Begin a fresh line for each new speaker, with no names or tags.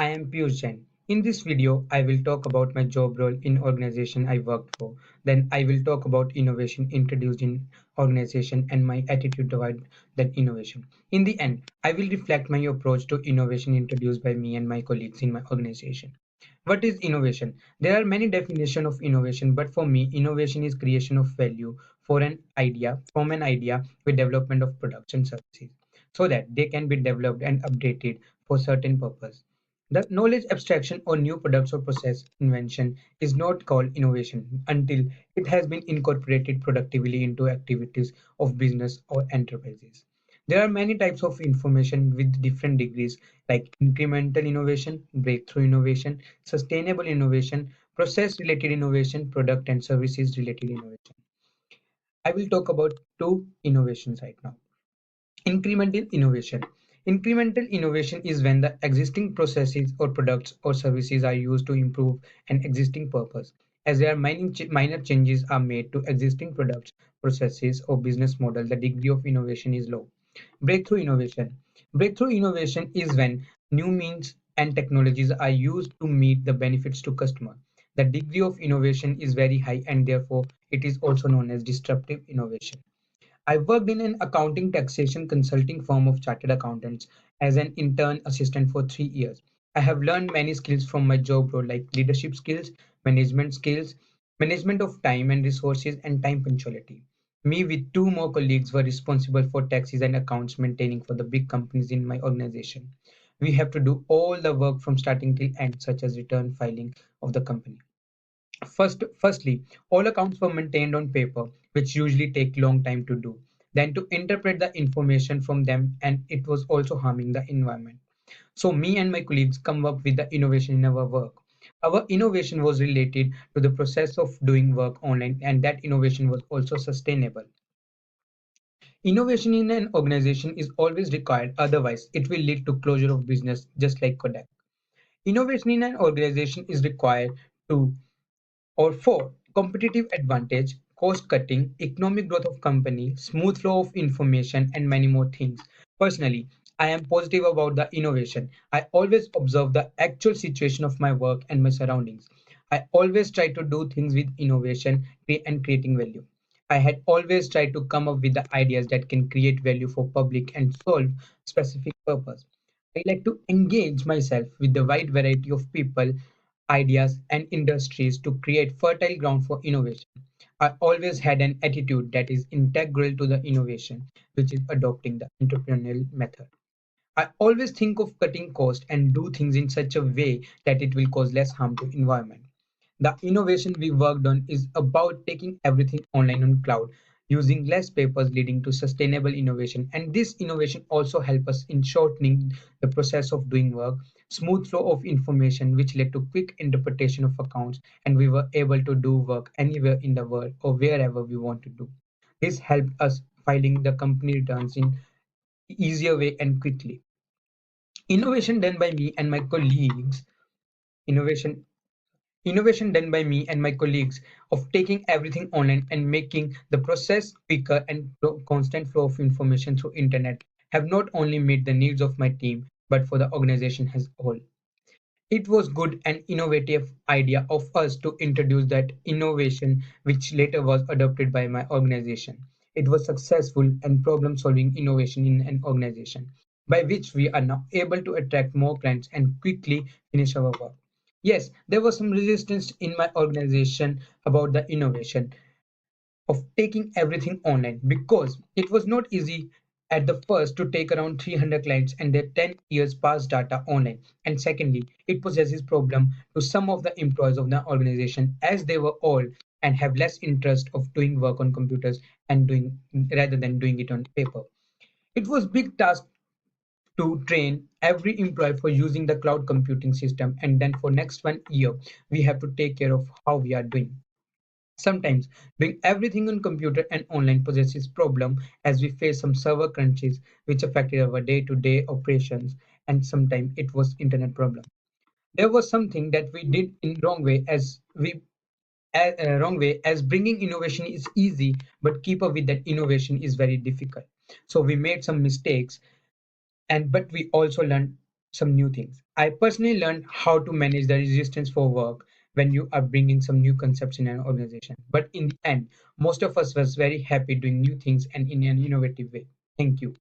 I am Piyush Jain. In this video, I will talk about my job role in organization I worked for. Then I will talk about innovation introduced in organization and my attitude toward that innovation. In the end, I will reflect my approach to innovation introduced by me and my colleagues in my organization. What is innovation? There are many definitions of innovation, but for me, innovation is creation of value from an idea with development of products and services so that they can be developed and updated for certain purpose. The knowledge abstraction or new products or process invention is not called innovation until it has been incorporated productively into activities of business or enterprises. There are many types of information with different degrees like incremental innovation, breakthrough innovation, sustainable innovation, process related innovation, product and services related innovation. I will talk about two innovations right now. Incremental innovation. Incremental innovation is when the existing processes or products or services are used to improve an existing purpose. As there are minor changes are made to existing products, processes, or business model, the degree of innovation is low. Breakthrough innovation. Breakthrough innovation is when new means and technologies are used to meet the benefits to customer. The degree of innovation is very high and therefore it is also known as disruptive innovation. I worked in an accounting taxation consulting firm of chartered accountants as an intern assistant for 3 years. I have learned many skills from my job role like leadership skills, management of time and resources, and time punctuality. Me with two more colleagues were responsible for taxes and accounts maintaining for the big companies in my organization. We have to do all the work from starting till end, such as return filing of the company. Firstly, all accounts were maintained on paper, which usually take long time to do. Then to interpret the information from them, and it was also harming the environment. So me and my colleagues come up with the innovation in our work. Our innovation was related to the process of doing work online, and that innovation was also sustainable. Innovation in an organization is always required, otherwise it will lead to closure of business, just like Kodak. Innovation in an organization is required to or four, competitive advantage, cost cutting, economic growth of company, smooth flow of information, and many more things. Personally, I am positive about the innovation. I always observe the actual situation of my work and my surroundings. I always try to do things with innovation and creating value. I had always tried to come up with the ideas that can create value for public and solve specific purpose. I like to engage myself with the wide variety of people ideas, and industries to create fertile ground for innovation. I always had an attitude that is integral to the innovation, which is adopting the entrepreneurial method. I always think of cutting cost and do things in such a way that it will cause less harm to environment. The innovation we worked on is about taking everything online on cloud, using less papers leading to sustainable innovation. And this innovation also help us in shortening the process of doing work, smooth flow of information, which led to quick interpretation of accounts, and we were able to do work anywhere in the world or wherever we want to do. This helped us filing the company returns in easier way and quickly. Innovation done by me and my colleagues, innovation Innovation done by me and my colleagues of taking everything online and making the process quicker and constant flow of information through internet have not only met the needs of my team but for the organization as a whole. It was good and innovative idea of us to introduce that innovation which later was adopted by my organization. It was successful and problem solving innovation in an organization by which we are now able to attract more clients and quickly finish our work. Yes, there was some resistance in my organization about the innovation of taking everything online because it was not easy at the first to take around 300 clients and their 10 years past data online. And secondly, it possesses problem to some of the employees of the organization as they were old and have less interest of doing work on computers and doing rather than doing it on paper. It was big task to train every employee for using the cloud computing system, and then for next 1 year we have to take care of how we are doing. Sometimes doing everything on computer and online possesses problem as we face some server crunches which affected our day-to-day operations, and sometimes it was internet problem. There was something that we did in wrong way as bringing innovation is easy but keep up with that innovation is very difficult. So we made some mistakes and but we also learned some new things. I personally learned how to manage the resistance for work when you are bringing some new concepts in an organization. But in the end, most of us was very happy doing new things and in an innovative way. Thank you.